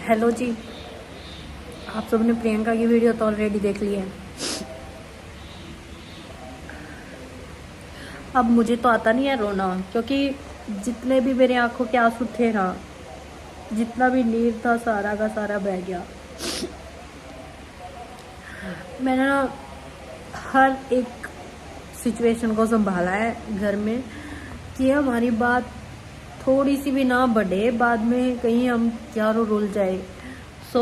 Hello जी, आप सबने प्रियंका की वीडियो तो ऑलरेडी देख ली है। अब मुझे तो आता नहीं है रोना, क्योंकि जितने भी मेरे आंखों के आंसू थे ना, जितना भी नीर था सारा का सारा बह गया। मैंने ना हर एक सिचुएशन को संभाला है घर में कि हमारी बात थोड़ी सी भी ना बढ़े, बाद में कहीं हम चारों रुल जाए। सो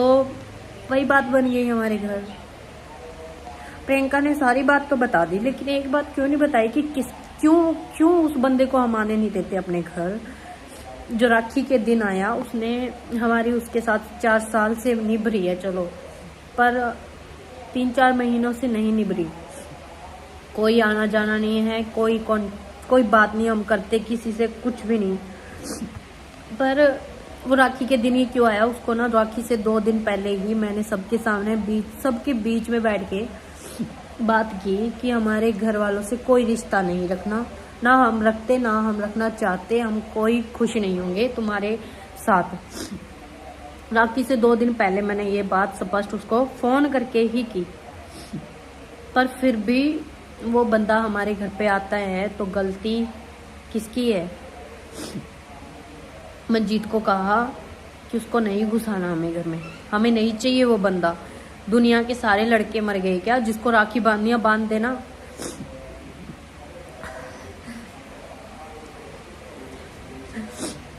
वही बात बन गई हमारे घर। प्रियंका ने सारी बात तो बता दी, लेकिन एक बात क्यों नहीं बताई कि क्यों उस बंदे को हम आने नहीं देते अपने घर। जो राखी के दिन आया, उसने हमारी उसके साथ 4 साल से निभ रही है, चलो, पर 3-4 महीनों से नहीं निभ रही। कोई आना जाना नहीं है, कोई बात नहीं हम करते किसी से, कुछ भी नहीं। पर वो राखी के दिन ही क्यों आया, उसको ना राखी से 2 दिन पहले ही मैंने सबके बीच में बैठ के बात की कि हमारे घर वालों से कोई रिश्ता नहीं रखना, ना हम रखते ना हम रखना चाहते, हम कोई खुश नहीं होंगे तुम्हारे साथ। राखी से 2 दिन पहले मैंने ये बात स्पष्ट उसको फोन करके ही की, पर फिर भी वो बंदा हमारे घर पे आता है तो गलती किसकी है। मंजीत को कहा कि उसको नहीं घुसाना हमें घर में, हमें नहीं चाहिए वो बंदा। दुनिया के सारे लड़के मर गए क्या जिसको राखी बांधनी बांध देना।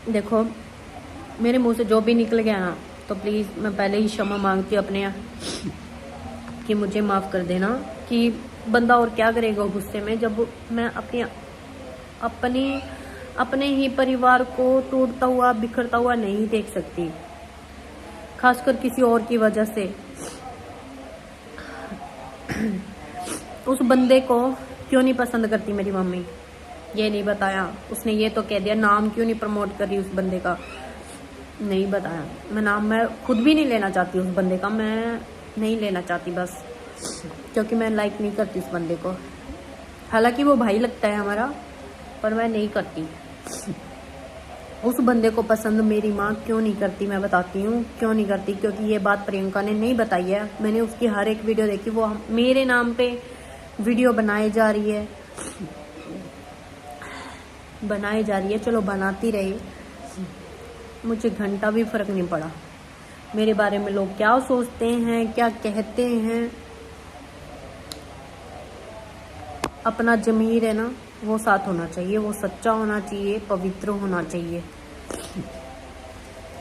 देखो, मेरे मुंह से जो भी निकल गया ना, तो प्लीज मैं पहले ही क्षमा मांगती हूँ अपने कि मुझे माफ कर देना। कि बंदा और क्या करेगा गुस्से में, जब मैं अपने ही परिवार को टूटता हुआ बिखरता हुआ नहीं देख सकती, खासकर किसी और की वजह से। उस बंदे को क्यों नहीं पसंद करती मेरी मम्मी, ये नहीं बताया। उसने ये तो कह दिया, नाम क्यों नहीं प्रमोट कर रही उस बंदे का, नहीं बताया। मैं खुद भी नहीं लेना चाहती उस बंदे का, मैं नहीं लेना चाहती बस, क्योंकि मैं लाइक नहीं करती उस बंदे को। हालांकि वो भाई लगता है हमारा, पर मैं नहीं करती। उस बंदे को पसंद मेरी माँ क्यों नहीं करती, मैं बताती हूँ क्यों नहीं करती। क्योंकि ये बात प्रियंका ने नहीं बताई है। मैंने उसकी हर एक वीडियो देखी, वो मेरे नाम पे वीडियो बनाई जा रही है, चलो बनाती रही, मुझे घंटा भी फर्क नहीं पड़ा मेरे बारे में लोग क्या सोचते हैं, क्या कहते हैं। अपना ज़मीर है ना, वो साथ होना चाहिए, वो सच्चा होना चाहिए, पवित्र होना चाहिए।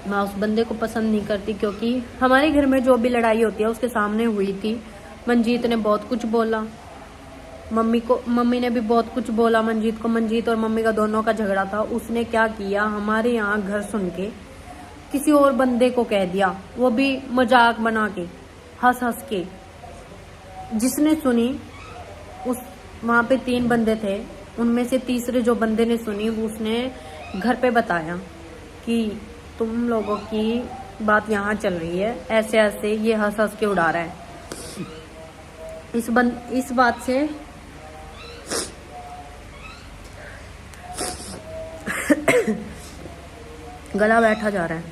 मैं उस बंदे को पसंद नहीं करती, क्योंकि हमारे घर में जो भी लड़ाई होती है उसके सामने हुई थी। मंजीत ने बहुत कुछ बोला, मम्मी ने भी बहुत कुछ बोला मंजीत को। मंजीत और मम्मी का दोनों का झगड़ा था। उसने क्या किया, हमारे यहाँ घर सुन के किसी और बंदे को कह दिया, वो भी मजाक बना के, हंस के। जिसने सुनी, वहाँ पे 3 बंदे थे, उनमें से तीसरे जो बंदे ने सुनी, वो उसने घर पे बताया कि तुम लोगों की बात यहाँ चल रही है, ऐसे ऐसे, ये हंस के उड़ा रहा है। इस बात से गला बैठा जा रहा है,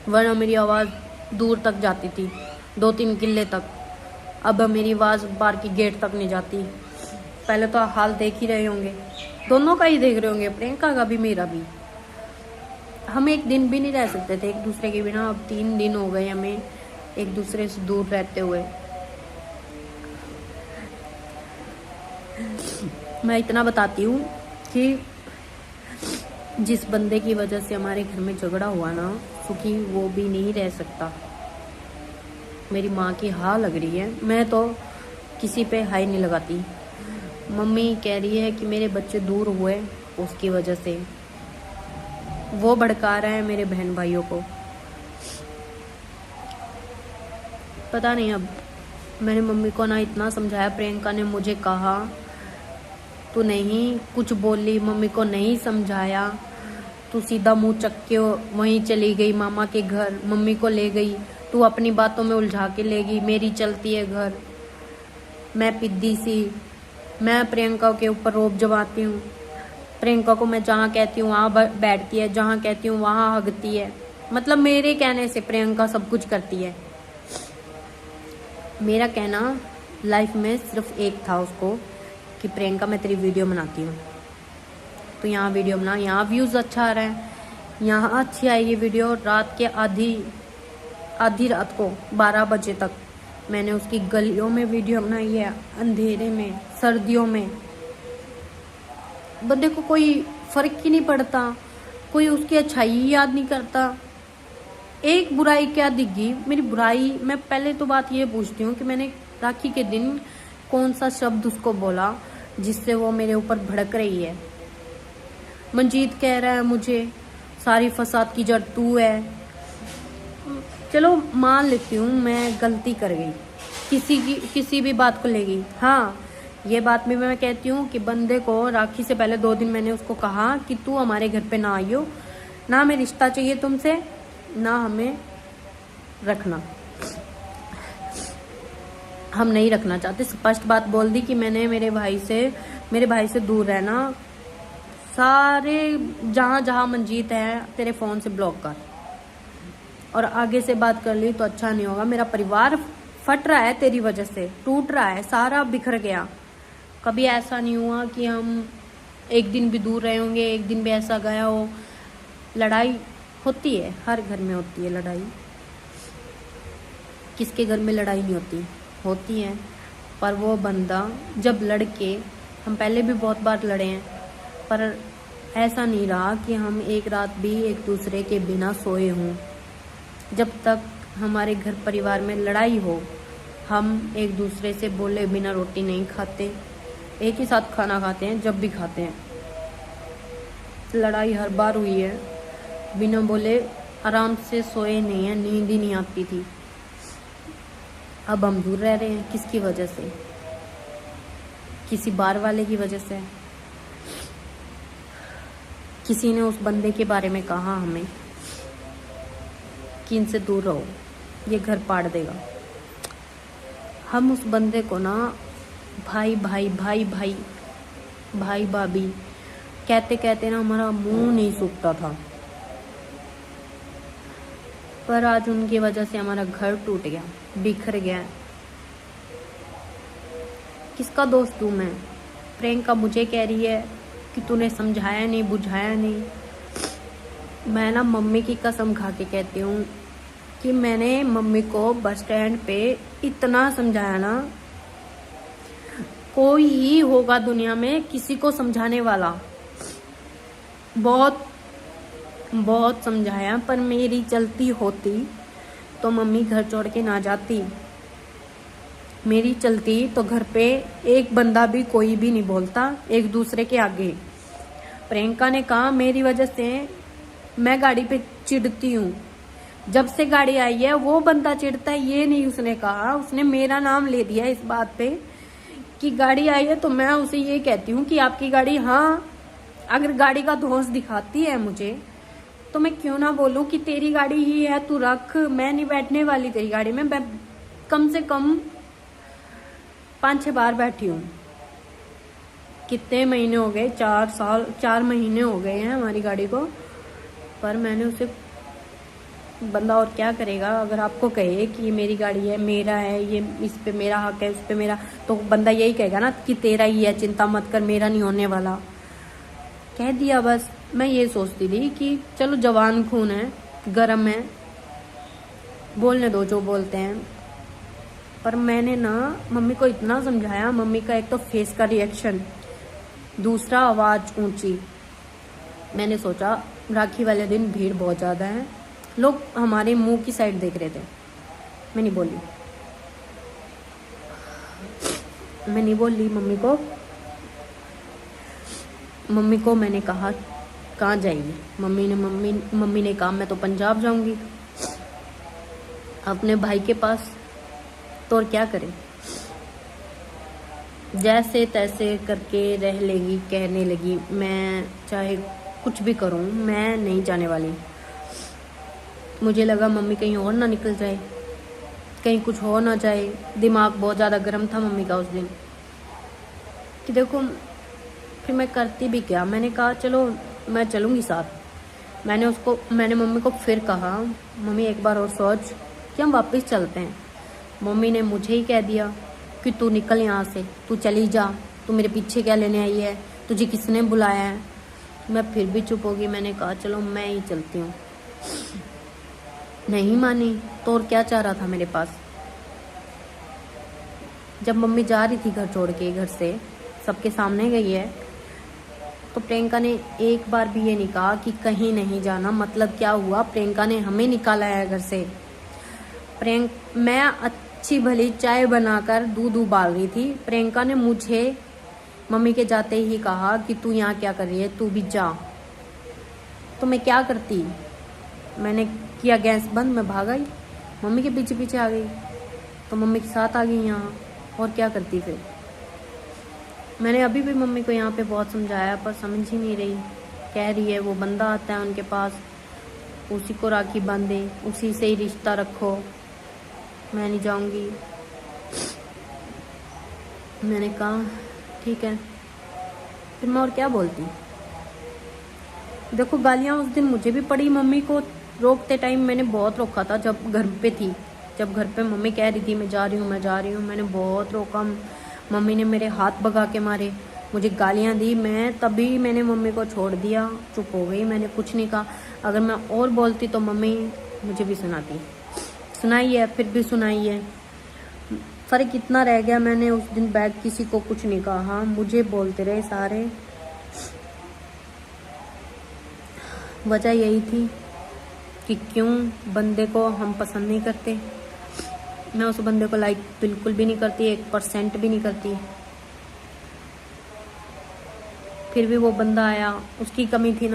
वरना मेरी आवाज़ दूर तक जाती थी, 2-3 किले तक। अब मेरी आवाज़ बाहर की गेट तक नहीं जाती। पहले तो हाल देख ही रहे होंगे, दोनों का ही देख रहे होंगे, प्रियंका का भी मेरा भी। हम एक दिन भी नहीं रह सकते थे एक दूसरे के बिना। अब 3 दिन हो गए हमें एक दूसरे से दूर रहते हुए। मैं इतना बताती हूँ कि जिस बंदे की वजह से हमारे घर में झगड़ा हुआ ना, सुखी वो भी नहीं रह सकता। मेरी माँ की हाँ लग रही है, मैं तो किसी पे हाई नहीं लगाती। मम्मी कह रही है कि मेरे बच्चे दूर हुए उसकी वजह से, वो भड़का रहा है मेरे बहन भाइयों को। पता नहीं, अब मैंने मम्मी को ना इतना समझाया। प्रियंका ने मुझे कहा तू नहीं कुछ बोली, मम्मी को नहीं समझाया, तू सीधा मुंह चक के वहीं चली गई मामा के घर, मम्मी को ले गई, तू अपनी बातों में उलझा के ले गई, मेरी चलती है घर। मैं पिद्दी सी, मैं प्रियंका के ऊपर रोब जमाती हूँ। प्रियंका को मैं जहाँ कहती हूँ वहाँ बैठती है, जहाँ कहती हूँ वहाँ हगती है। मतलब मेरे कहने से प्रियंका सब कुछ करती है। मेरा कहना लाइफ में सिर्फ एक था उसको कि प्रियंका मैं तेरी वीडियो बनाती हूँ, तो यहाँ वीडियो बना, यहाँ व्यूज़ अच्छा आ रहा है, यहाँ अच्छी आएगी वीडियो। रात के आधी रात को 12 बजे तक मैंने उसकी गलियों में वीडियो बनाई है, अंधेरे में, सर्दियों में। बंदे को कोई फर्क ही नहीं पड़ता, कोई उसकी अच्छाई याद नहीं करता। एक बुराई क्या दिखी मेरी बुराई। मैं पहले तो बात ये पूछती हूँ कि मैंने राखी के दिन कौन सा शब्द उसको बोला जिससे वो मेरे ऊपर भड़क रही है। मंजीत कह रहा है मुझे सारी फसाद की जड़ तू है। चलो मान लेती हूँ मैं गलती कर गई, किसी भी बात को ले गई। हाँ, ये बात भी मैं कहती हूँ कि बंदे को राखी से पहले 2 दिन मैंने उसको कहा कि तू हमारे घर पे ना आइयो, ना हमें रिश्ता चाहिए तुमसे, ना हमें रखना, हम नहीं रखना चाहते। स्पष्ट बात बोल दी कि मैंने मेरे भाई से दूर रहना, सारे जहाँ जहाँ मंजीत है तेरे फ़ोन से ब्लॉक कर, और आगे से बात कर ली तो अच्छा नहीं होगा। मेरा परिवार फट रहा है तेरी वजह से, टूट रहा है, सारा बिखर गया। कभी ऐसा नहीं हुआ कि हम एक दिन भी दूर रहे होंगे, एक दिन भी ऐसा गया हो। लड़ाई होती है, हर घर में होती है लड़ाई, किसके घर में लड़ाई नहीं होती है। पर वो बंदा जब लड़के, हम पहले भी बहुत बार लड़े हैं, पर ऐसा नहीं रहा कि हम एक रात भी एक दूसरे के बिना सोए हों। जब तक हमारे घर परिवार में लड़ाई हो, हम एक दूसरे से बोले बिना रोटी नहीं खाते, एक ही साथ खाना खाते हैं जब भी खाते हैं। लड़ाई हर बार हुई है, बिना बोले आराम से सोए नहीं है, नींद ही नहीं आती थी। अब हम दूर रह रहे हैं, किसकी वजह से? किसी बार वाले की वजह से। किसी ने उस बंदे के बारे में कहा हमें कि इनसे दूर रहो, ये घर पाड़ देगा। हम उस बंदे को ना भाई भाभी कहते कहते ना हमारा मुंह नहीं सूखता था। पर आज उनकी वजह से हमारा घर टूट गया, बिखर गया। किसका दोस्त हूँ मैं? प्रियंका मुझे कह रही है कि तूने समझाया नहीं, बुझाया नहीं। मैं ना मम्मी की कसम खा के कहती हूँ कि मैंने मम्मी को बस स्टैंड पे इतना समझाया ना, कोई ही होगा दुनिया में किसी को समझाने वाला। बहुत समझाया, पर मेरी चलती होती तो मम्मी घर छोड़ के ना जाती। मेरी चलती तो घर पे एक बंदा भी कोई भी नहीं बोलता एक दूसरे के आगे। प्रियंका ने कहा मेरी वजह से मैं गाड़ी पे चिढ़ती हूँ। जब से गाड़ी आई है वो बंदा चिढ़ता है, ये नहीं उसने कहा। उसने मेरा नाम ले दिया इस बात पे कि गाड़ी आई है, तो मैं उसे ये कहती हूँ कि आपकी गाड़ी, हाँ अगर गाड़ी का धौंस दिखाती है मुझे तो मैं क्यों ना बोलूँ कि तेरी गाड़ी ही है, तू रख, मैं नहीं बैठने वाली तेरी गाड़ी में। मैं कम से कम 5-6 बार बैठी हूँ। कितने महीने हो गए, 4 महीने हो गए हैं हमारी गाड़ी को। पर मैंने उसे, बंदा और क्या करेगा? अगर आपको कहे कि ये मेरी गाड़ी है, मेरा है, ये इस पे मेरा हक है, उस पे मेरा, तो बंदा यही कहेगा ना कि तेरा ही है, चिंता मत कर, मेरा नहीं होने वाला। कह दिया बस। मैं ये सोचती थी कि चलो जवान खून है, गरम है, बोलने दो जो बोलते हैं। पर मैंने ना मम्मी को इतना समझाया। मम्मी का एक तो फेस का रिएक्शन, दूसरा आवाज़ ऊंची। मैंने सोचा राखी वाले दिन भीड़ बहुत ज़्यादा है, लोग हमारे मुंह की साइड देख रहे थे। मैं नहीं बोली मम्मी को मैंने कहा कहाँ जाएगी? मम्मी ने कहा मैं तो पंजाब जाऊंगी अपने भाई के पास। तो और क्या करें? जैसे तैसे करके रह लेगी। कहने लगी मैं चाहे कुछ भी करूं, मैं नहीं जाने वाली। मुझे लगा मम्मी कहीं और ना निकल जाए, कहीं कुछ हो ना जाए। दिमाग बहुत ज़्यादा गर्म था मम्मी का उस दिन कि देखो। फिर मैं करती भी क्या? मैंने कहा चलो मैं चलूँगी साथ। मैंने मम्मी को फिर कहा, मम्मी एक बार और सोच कि हम वापस चलते हैं। मम्मी ने मुझे ही कह दिया कि तू निकल यहाँ से, तू चली जा, तू मेरे पीछे क्या लेने आई है, तुझे किसने बुलाया है। मैं फिर भी चुप हो गई। मैंने कहा चलो मैं ही चलती हूँ। नहीं मानी तो और क्या चाह रहा था मेरे पास। जब मम्मी जा रही थी घर छोड़ के, घर से सबके सामने गई है, तो प्रियंका ने एक बार भी ये नहीं कहा कि कहीं नहीं जाना। मतलब क्या हुआ, प्रियंका ने हमें निकाला है घर से। मैं अच्छी भली चाय बनाकर दूध उबाल रही थी, प्रियंका ने मुझे मम्मी के जाते ही कहा कि तू यहाँ क्या कर रही है, तू भी जा। तो मैं क्या करती, मैंने किया गैस बंद, मैं भाग आई, मम्मी के पीछे पीछे आ गई, तो मम्मी के साथ आ गई यहाँ। और क्या करती फिर। मैंने अभी भी मम्मी को यहाँ पे बहुत समझाया, पर समझ ही नहीं रही। कह रही है वो बंदा आता है उनके पास, उसी को राखी बांधे, उसी से ही रिश्ता रखो, मैं नहीं जाऊंगी। मैंने कहा ठीक है, फिर मैं और क्या बोलती। देखो गालियाँ उस दिन मुझे भी पड़ी। मम्मी को रोकते टाइम मैंने बहुत रोका था, जब घर पे थी, जब घर पे मम्मी कह रही थी मैं जा रही हूँ, मैं जा रही हूँ, मैंने बहुत रोका। मम्मी ने मेरे हाथ भगा के मारे, मुझे गालियाँ दी। तभी मैंने मम्मी को छोड़ दिया, चुप हो गई, मैंने कुछ नहीं कहा। अगर मैं और बोलती तो मम्मी मुझे भी सुनाई है, फिर भी सुनाई है। फर्क इतना रह गया, मैंने उस दिन बैग किसी को कुछ नहीं कहा, मुझे बोलते रहे सारे। वजह यही थी कि क्यों बंदे को हम पसंद नहीं करते। मैं उस बंदे को लाइक बिल्कुल भी नहीं करती, 1% भी नहीं करती। फिर भी वो बंदा आया, उसकी कमी थी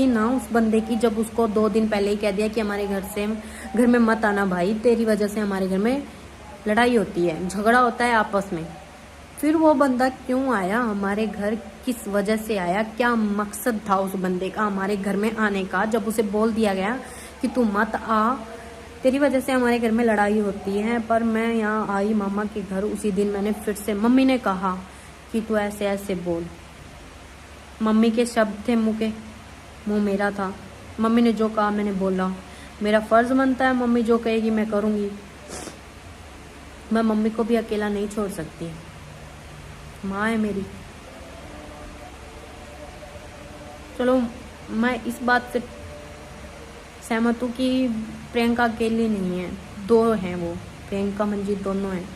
ना उस बंदे की, जब उसको 2 दिन पहले ही कह दिया कि हमारे घर में मत आना भाई, तेरी वजह से हमारे घर में लड़ाई होती है, झगड़ा होता है आपस में। फिर वो बंदा क्यों आया हमारे घर, किस वजह से आया, क्या मकसद था उस बंदे का हमारे घर में आने का। जब उसे बोल दिया गया कि तू मत आ, तेरी वजह से हमारे घर में लड़ाई होती है। पर मैं यहाँ आई मामा के घर, उसी दिन मैंने फिर से, मम्मी ने कहा कि तू ऐसे ऐसे बोल। मम्मी के शब्द थे मुंह मेरा था। मम्मी ने जो कहा मैंने बोला। मेरा फर्ज बनता है, मम्मी जो कहेगी मैं करूँगी। मैं मम्मी को भी अकेला नहीं छोड़ सकती, माँ है मेरी। चलो मैं इस बात से सहमत हूँ कि प्रियंका अकेली नहीं है, 2 हैं वो, प्रियंका मंजीत दोनों हैं,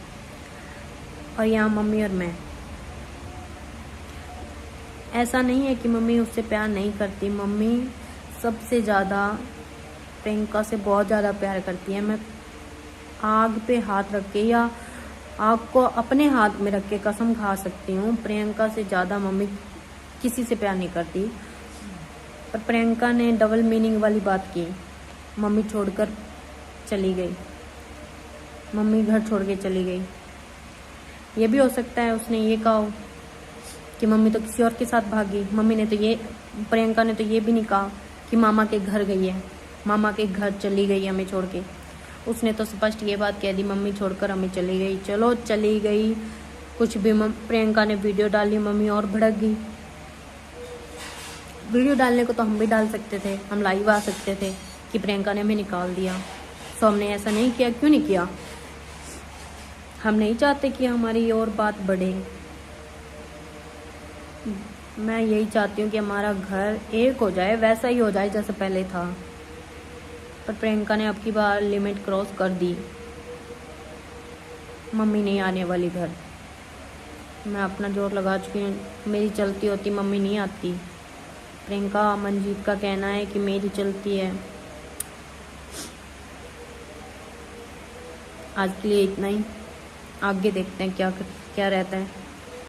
और यहाँ मम्मी और मैं। ऐसा नहीं है कि मम्मी उससे प्यार नहीं करती, मम्मी सबसे ज़्यादा प्रियंका से बहुत ज़्यादा प्यार करती है। मैं आग पे हाथ रख के या आग को अपने हाथ में रख के कसम खा सकती हूँ, प्रियंका से ज़्यादा मम्मी किसी से प्यार नहीं करती। पर प्रियंका ने डबल मीनिंग वाली बात की, मम्मी छोड़कर चली गई, मम्मी घर छोड़ के चली गई। ये भी हो सकता है उसने ये कहा हो कि मम्मी तो किसी और के साथ भागी। प्रियंका ने तो ये भी नहीं कहा कि मामा के घर गई है, मामा के घर चली गई हमें छोड़ के। उसने तो स्पष्ट ये बात कह दी, मम्मी छोड़कर हमें चली गई। चलो चली गई, कुछ भी। प्रियंका ने वीडियो डाली, मम्मी और भड़क गई। वीडियो डालने को तो हम भी डाल सकते थे, हम लाइव आ सकते थे कि प्रियंका ने हमें निकाल दिया। तो हमने ऐसा नहीं किया। क्यों नहीं किया? हम नहीं चाहते कि हमारी और बात बढ़े। मैं यही चाहती हूँ कि हमारा घर एक हो जाए, वैसा ही हो जाए जैसे पहले था। पर प्रियंका ने अब की बार लिमिट क्रॉस कर दी। मम्मी नहीं आने वाली घर। मैं अपना जोर लगा चुकी हूँ, मेरी चलती होती मम्मी नहीं आती। प्रियंका मंजीत का कहना है कि मेरी चलती है। आज के लिए इतना ही, आगे देखते हैं क्या रहता है।